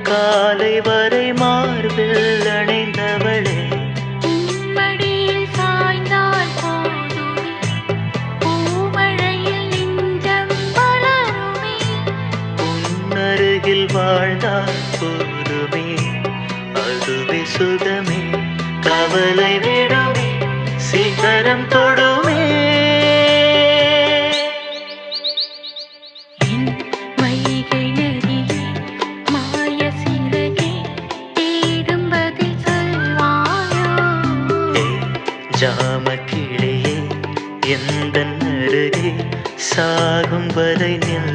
காலை வரை மார்பில் அணைந்தவளே மடியில் சாய்ந்தால் போதுமே பூமழையில் நெஞ்சம் வளருமே உன்னருகில் வாழ்ந்தால் போதுமே அதுவே சுகமே கவலை விடுமே சிகரம் தொடுமே என் வைகை நதியே மாய சிறகே தேடும் பதில் சொல்வாயோ ஜாம கிளியே எந்த அருகே சாகும் வரை நில்